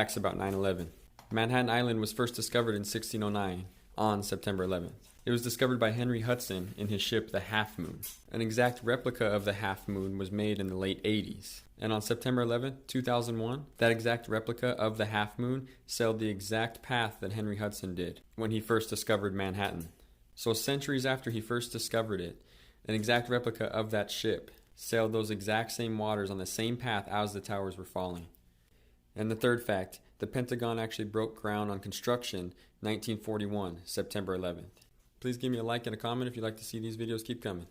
Facts about 9/11. Manhattan Island was first discovered in 1609 on September 11th. It was discovered by Henry Hudson in his ship the Half Moon. An exact replica of the Half Moon was made in the late 80s. And on September 11th, 2001, that exact replica of the Half Moon sailed the exact path that Henry Hudson did when he first discovered Manhattan. So centuries after he first discovered it, an exact replica of that ship sailed those exact same waters on the same path as the towers were falling. And the third fact, the Pentagon actually broke ground on construction 1941, September 11th. Please give me a like and a comment if you'd like to see these videos keep coming.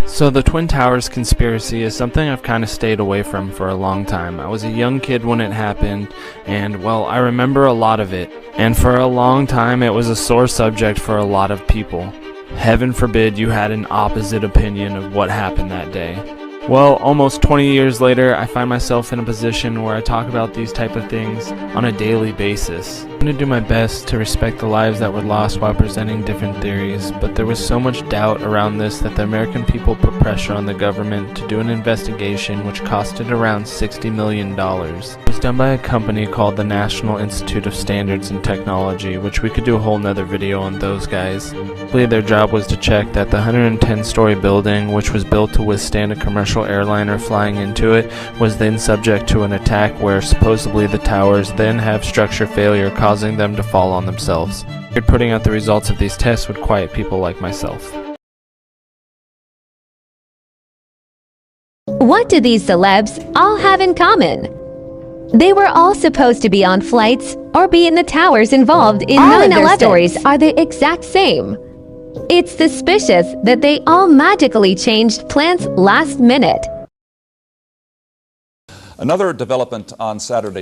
So the Twin Towers conspiracy is something I've kind of stayed away from for a long time. I was a young kid when it happened, and well, I remember a lot of it. And for a long time, it was a sore subject for a lot of people. Heaven forbid you had an opposite opinion of what happened that day. Well, almost 20 years later, I find myself in a position where I talk about these type of things on a daily basis. I'm going to do my best to respect the lives that were lost while presenting different theories, but there was so much doubt around this that the American people put pressure on the government to do an investigation which costed around $60 million. It was done by a company called the National Institute of Standards and Technology, which we could do a whole nother video on those guys. Basically, their job was to check that the 110-story building, which was built to withstand a commercial airliner flying into it, was then subject to an attack where supposedly the towers then have structure failure, causing them to fall on themselves. Putting out the results of these tests would quiet people like myself. What do these celebs all have in common? They were all supposed to be on flights or be in the towers involved in 9/11. All of their stories are the exact same. It's suspicious that they all magically changed plans last minute. Another development on Saturday.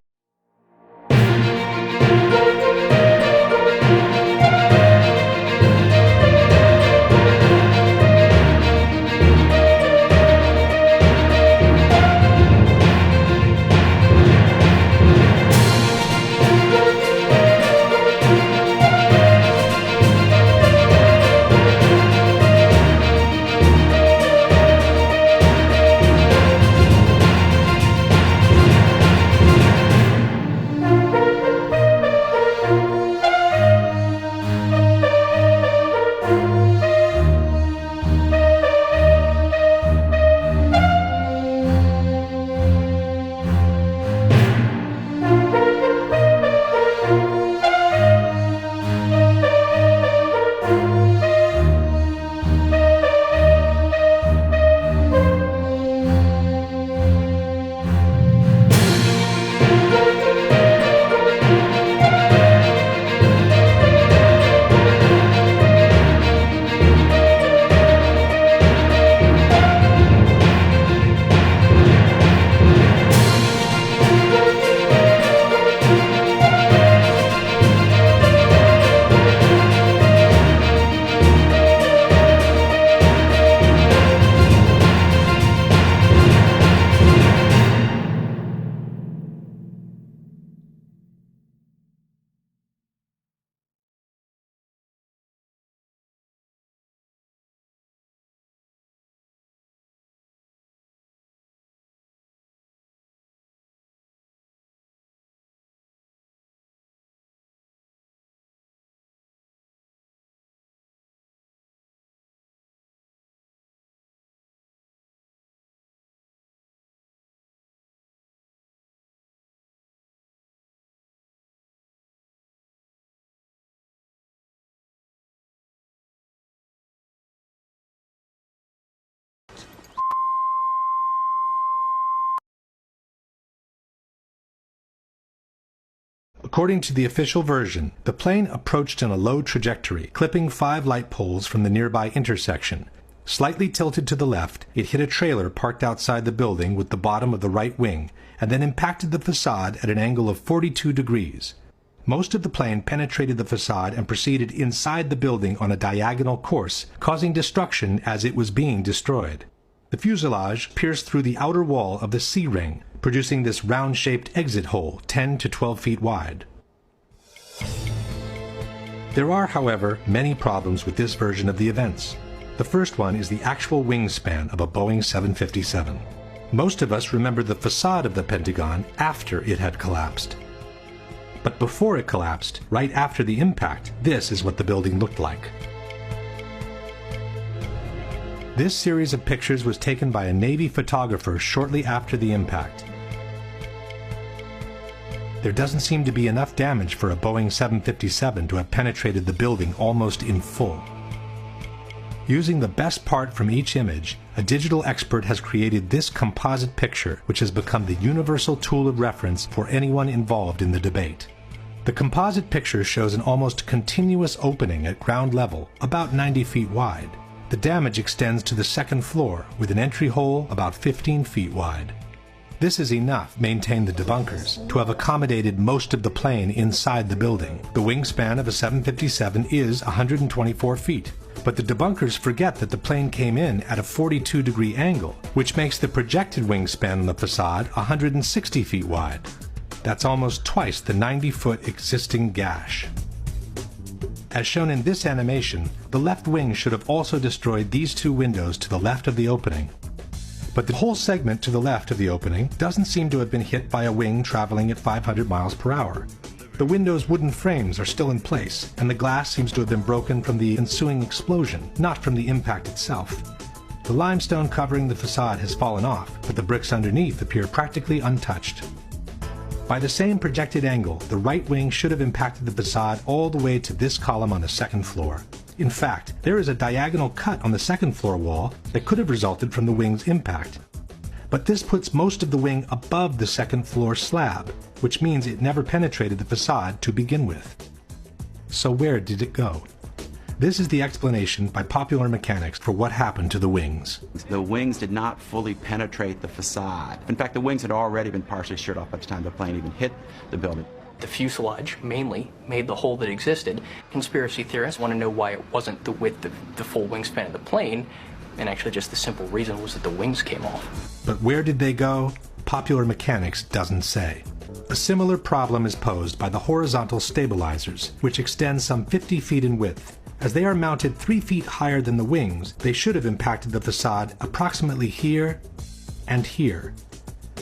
According to the official version, the plane approached in a low trajectory, clipping 5 light poles from the nearby intersection. Slightly tilted to the left, it hit a trailer parked outside the building with the bottom of the right wing, and then impacted the facade at an angle of 42 degrees. Most of the plane penetrated the facade and proceeded inside the building on a diagonal course, causing destruction as it was being destroyed. The fuselage pierced through the outer wall of the C-ring, producing this round-shaped exit hole 10 to 12 feet wide. There are, however, many problems with this version of the events. The first one is the actual wingspan of a Boeing 757. Most of us remember the facade of the Pentagon after it had collapsed. But before it collapsed, right after the impact, this is what the building looked like. This series of pictures was taken by a Navy photographer shortly after the impact. There doesn't seem to be enough damage for a Boeing 757 to have penetrated the building almost in full. Using the best part from each image, a digital expert has created this composite picture, which has become the universal tool of reference for anyone involved in the debate. The composite picture shows an almost continuous opening at ground level, about 90 feet wide. The damage extends to the second floor, with an entry hole about 15 feet wide. This is enough, maintain the debunkers, to have accommodated most of the plane inside the building. The wingspan of a 757 is 124 feet. But the debunkers forget that the plane came in at a 42-degree angle, which makes the projected wingspan on the facade 160 feet wide. That's almost twice the 90-foot existing gash. As shown in this animation, the left wing should have also destroyed these two windows to the left of the opening. But the whole segment to the left of the opening doesn't seem to have been hit by a wing traveling at 500 miles per hour. The window's wooden frames are still in place, and the glass seems to have been broken from the ensuing explosion, not from the impact itself. The limestone covering the facade has fallen off, but the bricks underneath appear practically untouched. By the same projected angle, the right wing should have impacted the facade all the way to this column on the second floor. In fact, there is a diagonal cut on the second floor wall that could have resulted from the wing's impact. But this puts most of the wing above the second floor slab, which means it never penetrated the facade to begin with. So where did it go? This is the explanation by Popular Mechanics for what happened to the wings. The wings did not fully penetrate the facade. In fact, the wings had already been partially sheared off by the time the plane even hit the building. The fuselage mainly made the hole that existed. Conspiracy theorists want to know why it wasn't the width of the full wingspan of the plane, and actually just the simple reason was that the wings came off. But where did they go? Popular Mechanics doesn't say. A similar problem is posed by the horizontal stabilizers, which extend some 50 feet in width. As they are mounted 3 feet higher than the wings, they should have impacted the facade approximately here and here.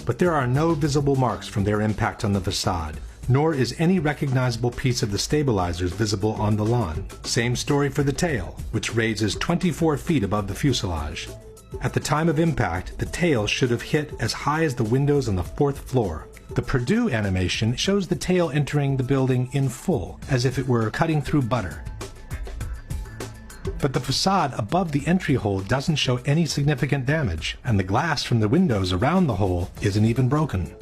But there are no visible marks from their impact on the facade, nor is any recognizable piece of the stabilizers visible on the lawn. Same story for the tail, which raises 24 feet above the fuselage. At the time of impact, the tail should have hit as high as the windows on the 4th floor. The Purdue animation shows the tail entering the building in full, as if it were cutting through butter. But the facade above the entry hole doesn't show any significant damage, and the glass from the windows around the hole isn't even broken.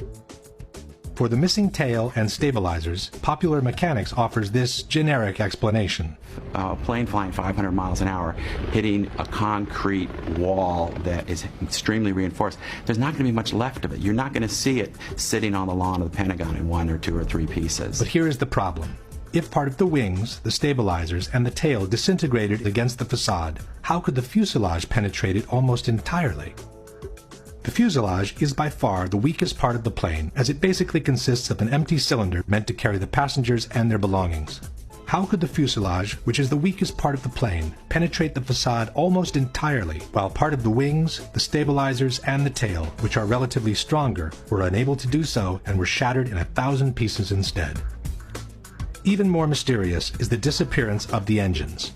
For the missing tail and stabilizers, Popular Mechanics offers this generic explanation. A plane flying 500 miles an hour hitting a concrete wall that is extremely reinforced, there's not going to be much left of it. You're not going to see it sitting on the lawn of the Pentagon in 1 or 2 or 3 pieces. But here is the problem. If part of the wings, the stabilizers, and the tail disintegrated against the facade, how could the fuselage penetrate it almost entirely? The fuselage is by far the weakest part of the plane, as it basically consists of an empty cylinder meant to carry the passengers and their belongings. How could the fuselage, which is the weakest part of the plane, penetrate the facade almost entirely, while part of the wings, the stabilizers, and the tail, which are relatively stronger, were unable to do so and were shattered in 1,000 pieces instead? Even more mysterious is the disappearance of the engines.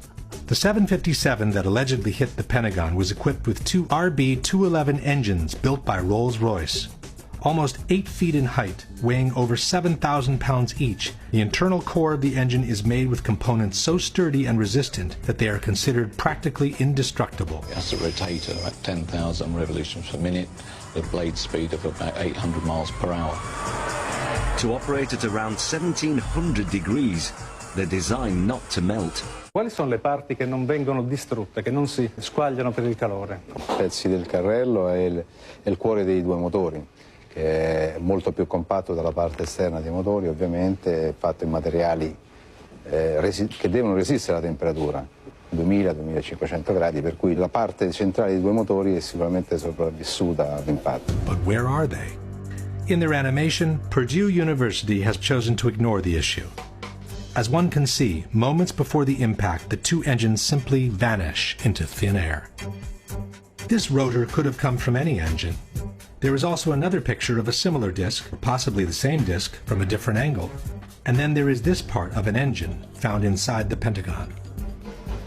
The 757 that allegedly hit the Pentagon was equipped with 2 RB-211 engines built by Rolls-Royce. Almost 8 feet in height, weighing over 7,000 pounds each, the internal core of the engine is made with components so sturdy and resistant that they are considered practically indestructible. It has to rotate at about 10,000 revolutions per minute, with a blade speed of about 800 miles per hour. To operate at around 1700 degrees, they're designed not to melt. Quali sono le parti che non vengono distrutte, che non si squagliano per il calore? Pezzi del carrello e il cuore dei 2 motori, che è molto più compatto dalla parte esterna dei motori, ovviamente è fatto in materiali che devono resistere alla temperatura, 2000-2500 gradi, per cui la parte centrale dei 2 motori è sicuramente sopravvissuta all'impatto. But where are they? In their animation, Purdue University has chosen to ignore the issue. As one can see, moments before the impact, the 2 engines simply vanish into thin air. This rotor could have come from any engine. There is also another picture of a similar disc, possibly the same disc, from a different angle. And then there is this part of an engine found inside the Pentagon.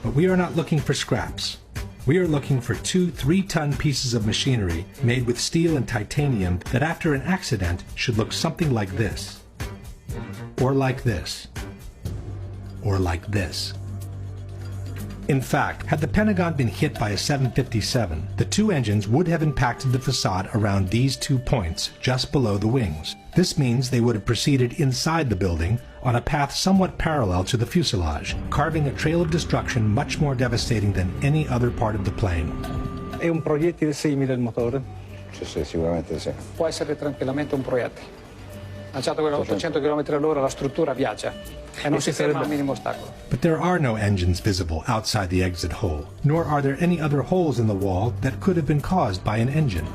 But we are not looking for scraps. We are looking for 2 3-ton pieces of machinery made with steel and titanium that after an accident should look something like this. Or like this. Or like this. In fact, had the Pentagon been hit by a 757, the 2 engines would have impacted the facade around these 2 points just below the wings. This means they would have proceeded inside the building on a path somewhat parallel to the fuselage, carving a trail of destruction much more devastating than any other part of the plane. È un proiettile simile il motore? Sì, sicuramente sì. Può essere tranquillamente un proiettile. Lanciato quello a 800 km/h, la struttura viaggia e non si ferma al minimo ostacolo. But there are no engines visible outside the exit hole, nor are there any other holes in the wall that could have been caused by an engine.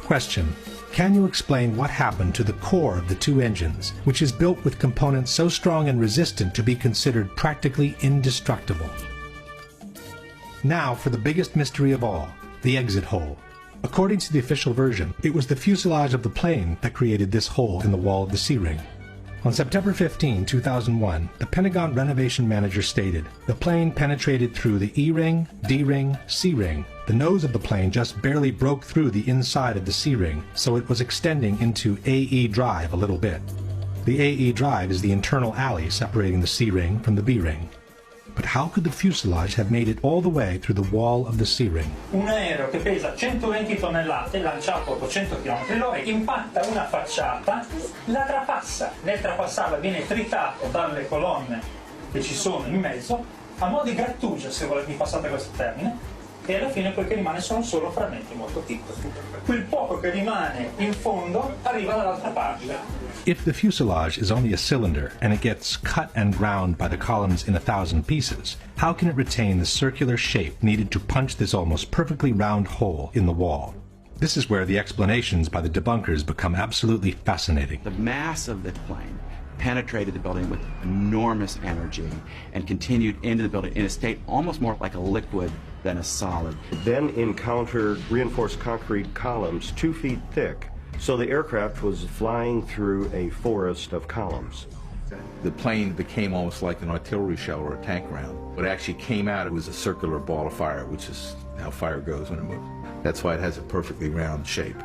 Question: can you explain what happened to the core of the 2 engines, which is built with components so strong and resistant to be considered practically indestructible? Now for the biggest mystery of all, the exit hole. According to the official version, it was the fuselage of the plane that created this hole in the wall of the C-ring. On September 15, 2001, the Pentagon renovation manager stated, the plane penetrated through the E-ring, D-ring, C-ring. The nose of the plane just barely broke through the inside of the C-ring, so it was extending into AE drive a little bit. The AE drive is the internal alley separating the C-ring from the B-ring. But how could the fuselage have made it all the way through the wall of the C-ring? Un aereo che pesa 120 tonnellate, lanciato a 800 km/h, impatta una facciata, la trapassa. Nel trapassarla viene tritato dalle colonne che ci sono in mezzo, a mo' di grattugia, se volete, passate questo termine, e alla fine quel che rimane sono solo frammenti molto piccoli. Quel poco che rimane in fondo arriva dall'altra parte. If the fuselage is only a cylinder and it gets cut and ground by the columns in 1,000 pieces, how can it retain the circular shape needed to punch this almost perfectly round hole in the wall? This is where the explanations by the debunkers become absolutely fascinating. The mass of the plane penetrated the building with enormous energy and continued into the building in a state almost more like a liquid than a solid. Then encountered reinforced concrete columns 2 feet thick. So the aircraft was flying through a forest of columns. The plane became almost like an artillery shell or a tank round. What actually came out, it was a circular ball of fire, which is how fire goes when it moves. That's why it has a perfectly round shape.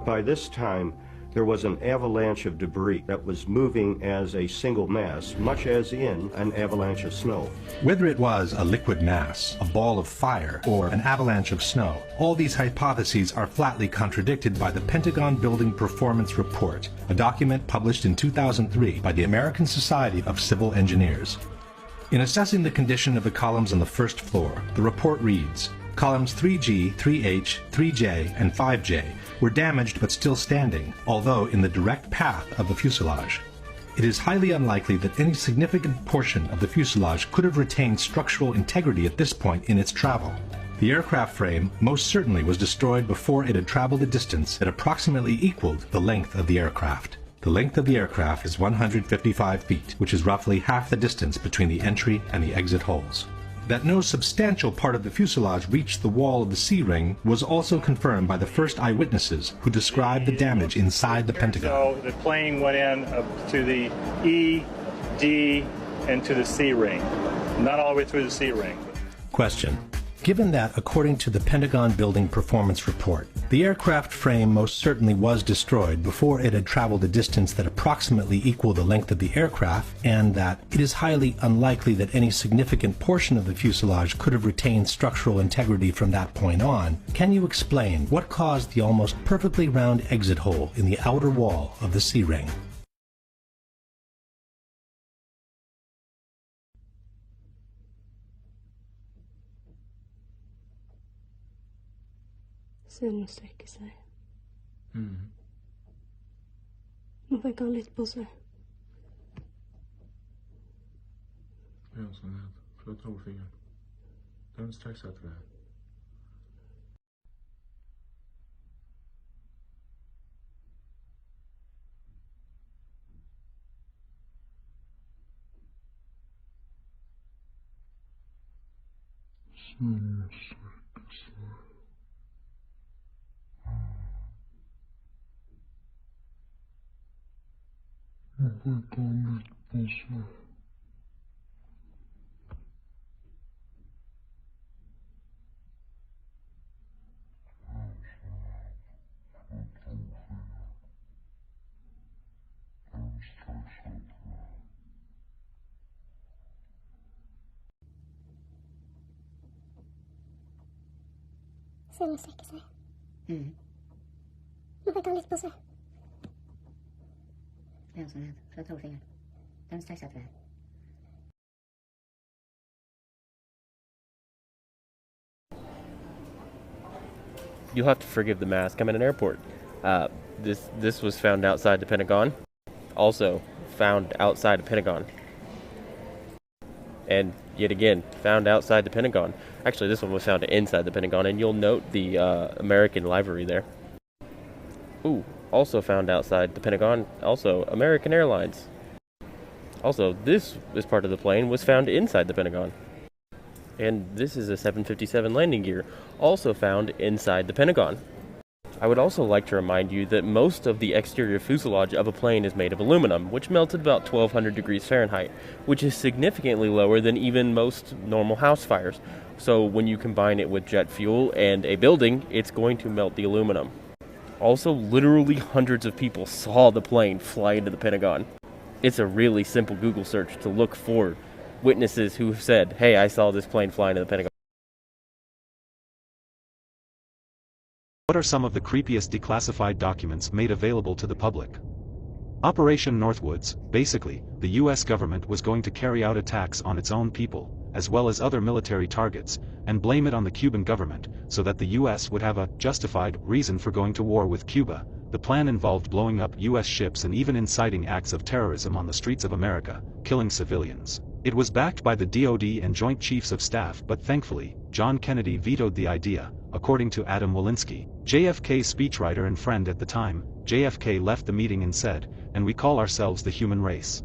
By this time, there was an avalanche of debris that was moving as a single mass, much as in an avalanche of snow. Whether it was a liquid mass, a ball of fire, or an avalanche of snow, all these hypotheses are flatly contradicted by the Pentagon Building Performance Report, a document published in 2003 by the American Society of Civil Engineers. In assessing the condition of the columns on the first floor, the report reads, columns 3G, 3H, 3J, and 5J were damaged but still standing, although in the direct path of the fuselage. It is highly unlikely that any significant portion of the fuselage could have retained structural integrity at this point in its travel. The aircraft frame most certainly was destroyed before it had traveled a distance that approximately equaled the length of the aircraft. The length of the aircraft is 155 feet, which is roughly half the distance between the entry and the exit holes. That no substantial part of the fuselage reached the wall of the C-ring was also confirmed by the first eyewitnesses who described the damage inside the Pentagon. So the plane went in to the E, D, and to the C-ring. Not all the way through the C-ring. Question: given that, according to the Pentagon Building Performance Report, the aircraft frame most certainly was destroyed before it had traveled a distance that approximately equaled the length of the aircraft, and that it is highly unlikely that any significant portion of the fuselage could have retained structural integrity from that point on, can you explain what caused the almost perfectly round exit hole in the outer wall of the C-ring? Synden sträcker sig. Man fick han lite på sig. Ja, sån här. Förlåt rovfingret. Den sträcker sig till det här. Synden sträcker sig. Ser å strekke seg. Nå fikk han litt på seg. Det er sånn her, fra tolvfingeren. Den strekker seg etter det. You'll have to forgive the mask. I'm at an airport. This was found outside the Pentagon. Also found outside the Pentagon. And yet again, found outside the Pentagon. Actually, this one was found inside the Pentagon, and you'll note the American livery there. Ooh, also found outside the Pentagon. Also, American Airlines. Also, this part of the plane was found inside the Pentagon. And this is a 757 landing gear, also found inside the Pentagon. I would also like to remind you that most of the exterior fuselage of a plane is made of aluminum, which melts at about 1200 degrees Fahrenheit, which is significantly lower than even most normal house fires. So when you combine it with jet fuel and a building, it's going to melt the aluminum. Also, literally hundreds of people saw the plane fly into the Pentagon. It's a really simple Google search to look for witnesses who have said, hey, I saw this plane fly into the Pentagon. What are some of the creepiest declassified documents made available to the public? Operation Northwoods. Basically, the US government was going to carry out attacks on its own people, as well as other military targets, and blame it on the Cuban government, so that the US would have a justified reason for going to war with Cuba. The plan involved blowing up US ships and even inciting acts of terrorism on the streets of America, killing civilians. It was backed by the DoD and Joint Chiefs of Staff, but thankfully, John Kennedy vetoed the idea. According to Adam Walensky, JFK's speechwriter and friend at the time, JFK left the meeting and said, "And we call ourselves the human race."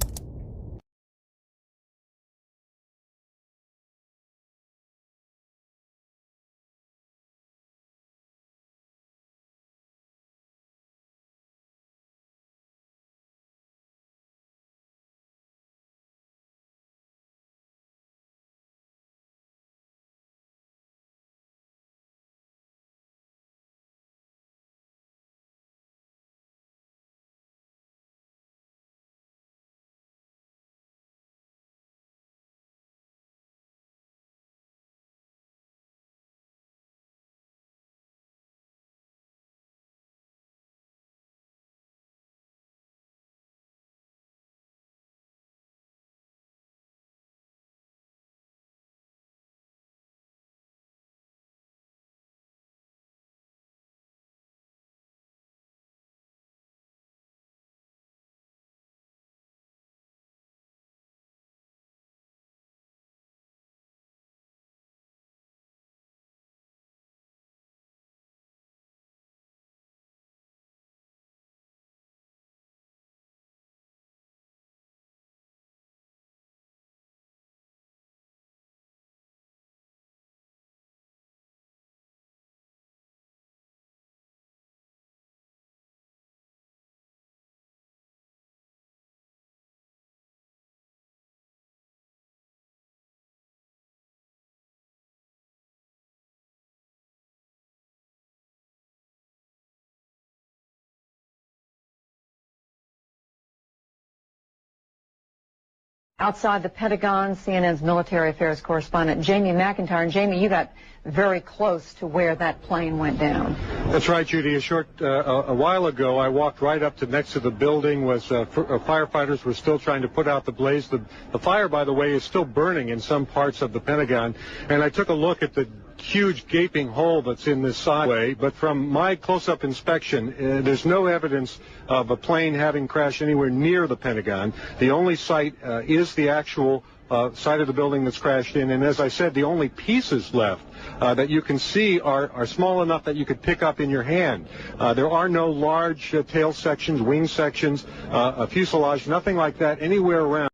Outside the Pentagon, CNN's military affairs correspondent Jamie McIntyre. And Jamie, you got very close to where that plane went down. That's right, Judy. A while ago, I walked right up to next to the building. Firefighters were still trying to put out the blaze. The fire, by the way, is still burning in some parts of the Pentagon. And I took a look at the huge gaping hole that's in this sideway, but from my close-up inspection, there's no evidence of a plane having crashed anywhere near the Pentagon. The only site is the actual side of the building that's crashed in, and as I said, the only pieces left that you can see are small enough that you could pick up in your hand. There are no large tail sections, wing sections, a fuselage, nothing like that anywhere around.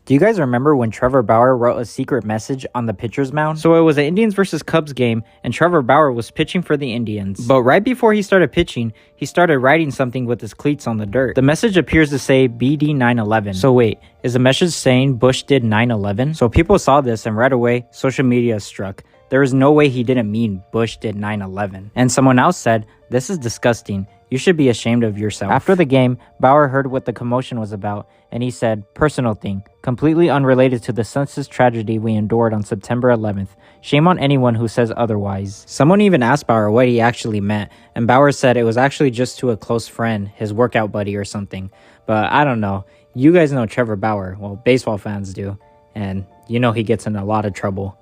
Do you guys remember when Trevor Bauer wrote a secret message on the pitcher's mound? So it was an Indians versus Cubs game, and Trevor Bauer was pitching for the Indians. But right before he started pitching, he started writing something with his cleats on the dirt. The message appears to say BD 9/11. So wait, is the message saying Bush did 9/11? So people saw this, and right away, social media struck. There is no way he didn't mean Bush did 9/11. And someone else said, "This is disgusting. You should be ashamed of yourself." After the game, Bauer heard what the commotion was about, and he said, "Personal thing, completely unrelated to the senseless tragedy we endured on September 11th. Shame on anyone who says otherwise." Someone even asked Bauer what he actually meant, and Bauer said it was actually just to a close friend, his workout buddy or something. But I don't know. You guys know Trevor Bauer. Well, baseball fans do. And you know he gets in a lot of trouble.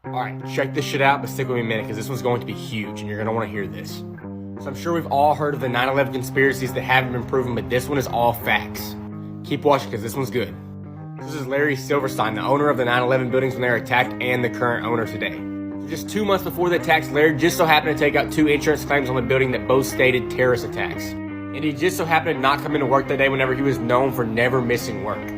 Alright, check this shit out, but stick with me a minute, because this one's going to be huge, and you're going to want to hear this. So I'm sure we've all heard of the 9/11 conspiracies that haven't been proven, but this one is all facts. Keep watching, because this one's good. This is Larry Silverstein, the owner of the 9/11 buildings when they were attacked, and the current owner today. So just 2 months before the attacks, Larry just so happened to take out 2 insurance claims on the building that both stated terrorist attacks. And he just so happened to not come into work that day whenever he was known for never missing work.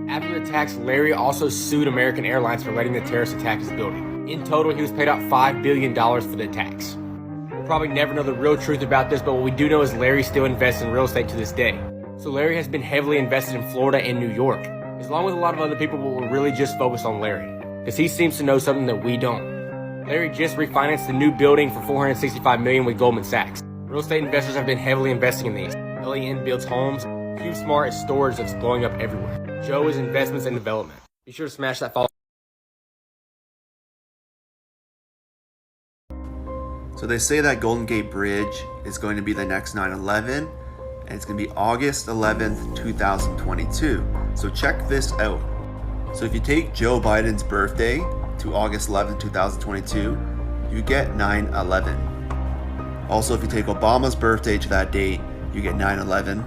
After the attacks, Larry also sued American Airlines for letting the terrorists attack his building. In total, he was paid out $5 billion for the attacks. We'll probably never know the real truth about this, but what we do know is Larry still invests in real estate to this day. So Larry has been heavily invested in Florida and New York, along with a lot of other people, but we'll really just focus on Larry, because he seems to know something that we don't. Larry just refinanced the new building for $465 million with Goldman Sachs. Real estate investors have been heavily investing in these. LEN builds homes. CubeSmart is storage that's blowing up everywhere. Joe is investments and development. Be sure to smash that follow. So they say that Golden Gate Bridge is going to be the next 9/11, and it's going to be August 11th, 2022. So check this out. So if you take Joe Biden's birthday to August 11th, 2022, you get 9/11. Also, if you take Obama's birthday to that date, you get 9/11.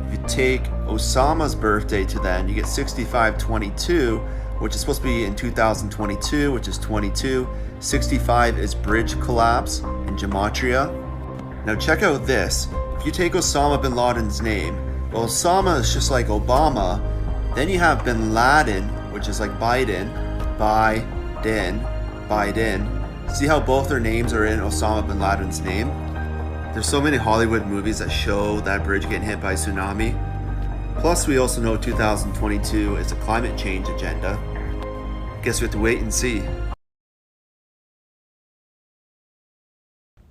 If you take Osama's birthday to then, you get 6522, which is supposed to be in 2022, which is 22. 65 is bridge collapse in gematria. Now check out this. If you take Osama bin Laden's name, well, Osama is just like Obama. Then you have bin Laden, which is like Biden. See how both their names are in Osama bin Laden's name? There's so many Hollywood movies that show that bridge getting hit by a tsunami. Plus, we also know 2022 is a climate change agenda. Guess we have to wait and see.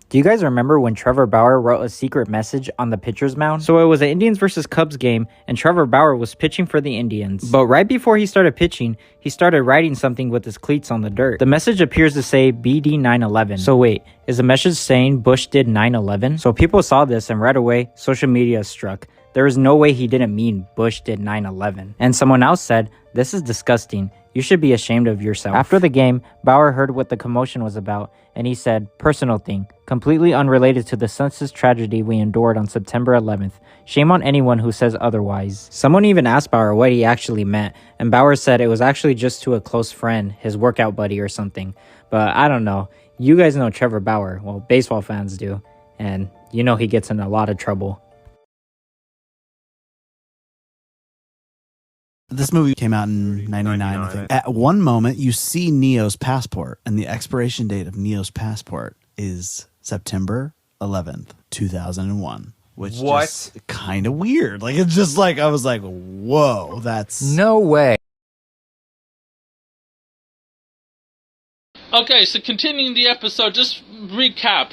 Do you guys remember when Trevor Bauer wrote a secret message on the pitcher's mound? So it was an Indians versus Cubs game, and Trevor Bauer was pitching for the Indians. But right before he started pitching, he started writing something with his cleats on the dirt. The message appears to say BD 9/11. So wait, is the message saying Bush did 9/11? So people saw this, and right away, social media struck. There is no way he didn't mean Bush did 9/11. And someone else said, "This is disgusting. You should be ashamed of yourself." After the game, Bauer heard what the commotion was about, and he said, "Personal thing, completely unrelated to the senseless tragedy we endured on September 11th. Shame on anyone who says otherwise." Someone even asked Bauer what he actually meant, and Bauer said it was actually just to a close friend, his workout buddy or something. But I don't know. You guys know Trevor Bauer. Well, baseball fans do. And you know he gets in a lot of trouble. This movie came out in 99, I think. At one moment, you see Neo's passport, and the expiration date of Neo's passport is September 11th, 2001. Which is kind of weird. Like, it's just like, I was like, whoa, that's... No way. Okay, so continuing the episode, just recap.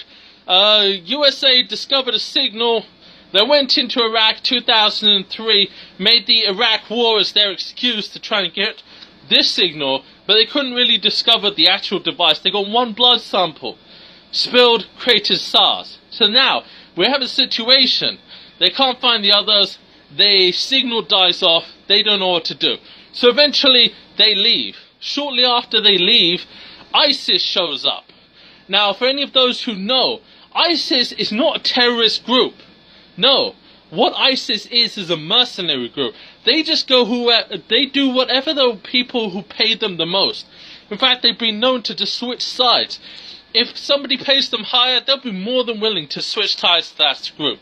USA discovered a signal that went into Iraq 2003, made the Iraq War as their excuse to try and get this signal, but they couldn't really discover the actual device. They got one blood sample, spilled, created SARS. So now, we have a situation. They can't find the others, the signal dies off, they don't know what to do. So eventually, they leave. Shortly after they leave, ISIS shows up. Now, for any of those who know, ISIS is not a terrorist group. No, what ISIS is a mercenary group. They just go they do whatever the people who pay them the most. In fact, they've been known to just switch sides. If somebody pays them higher, they'll be more than willing to switch sides to that group.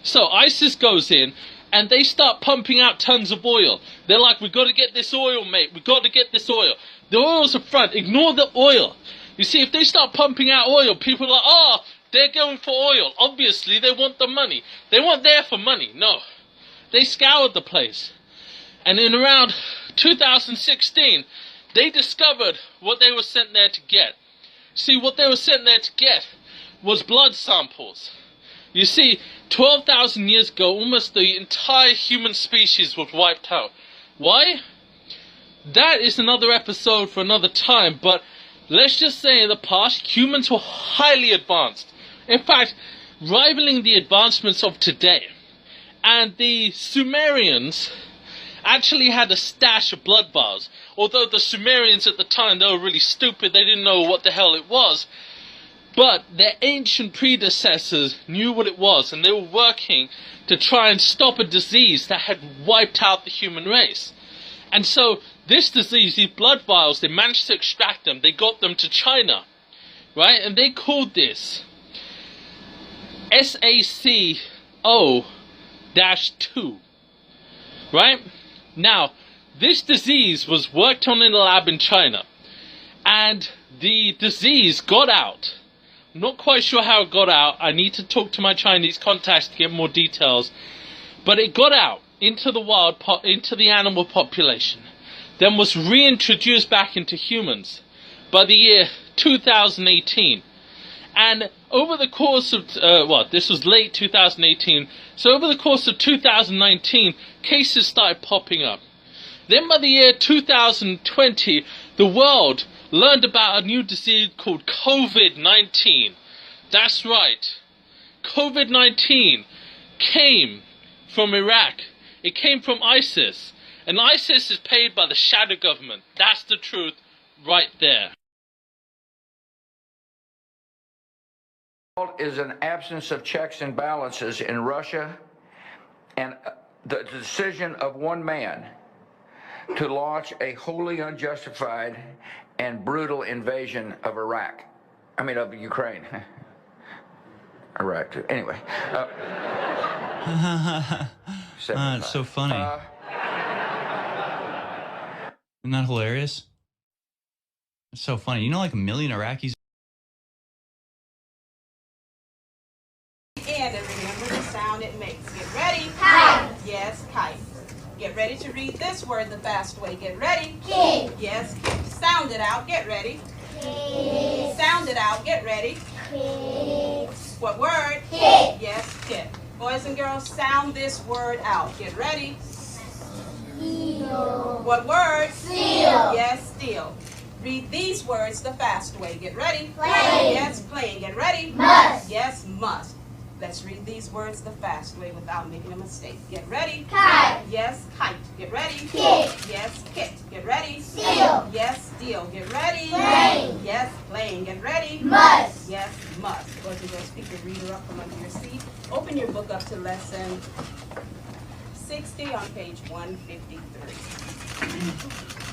So ISIS goes in and they start pumping out tons of oil. They're like, we got to get this oil, mate. We got to get this oil. The oil's up front. Ignore the oil. You see, if they start pumping out oil, people are like, oh, they're going for oil. Obviously, they want the money. They weren't there for money. No. They scoured the place. And in around 2016, they discovered what they were sent there to get. See, what they were sent there to get was blood samples. You see, 12,000 years ago, almost the entire human species was wiped out. Why? That is another episode for another time, but let's just say in the past, humans were highly advanced. In fact, rivaling the advancements of today. And the Sumerians actually had a stash of blood vials. Although the Sumerians at the time, they were really stupid, they didn't know what the hell it was. But their ancient predecessors knew what it was, and they were working to try and stop a disease that had wiped out the human race. And so, this disease, these blood vials, they managed to extract them, they got them to China, right? And they called this SACO-2, right? Now, this disease was worked on in a lab in China, and the disease got out. I'm not quite sure how it got out. I need to talk to my Chinese contacts to get more details. But it got out into the wild, into the animal population, then was reintroduced back into humans by the year 2018. And over the course of, this was late 2018, so over the course of 2019, cases started popping up. Then by the year 2020, the world learned about a new disease called COVID-19. That's right. COVID-19 came from Iraq. It came from ISIS. And ISIS is paid by the shadow government. That's the truth right there. Is an absence of checks and balances in Russia and the decision of one man to launch a wholly unjustified and brutal invasion of Iraq. I mean, of Ukraine. Iraq, too. Anyway. It's so funny. Isn't that hilarious? It's so funny. You know, like 1 million Iraqis. And remember the sound it makes. Get ready. Kite. Yes, kite. Get ready to read this word the fast way. Get ready. Kid. Yes, kid. Sound it out. Get ready. Kid. Sound it out. Get ready. Kid. What word? Kid. Yes, kid. Boys and girls, sound this word out. Get ready. Steel. What word? Steel. Yes, steel. Read these words the fast way. Get ready. Playing. Yes, playing. Get ready. Must. Yes, must. Let's read these words the fast way without making a mistake. Get ready. Kite. Yes, kite. Get ready. Kit. Yes, kit. Get ready. Steel. Yes, steel. Get ready. Playing. Yes, playing. Get ready. Must. Yes, must. Boys and girls, pick your reader up from under your seat. Open your book up to lesson 60 on page 153.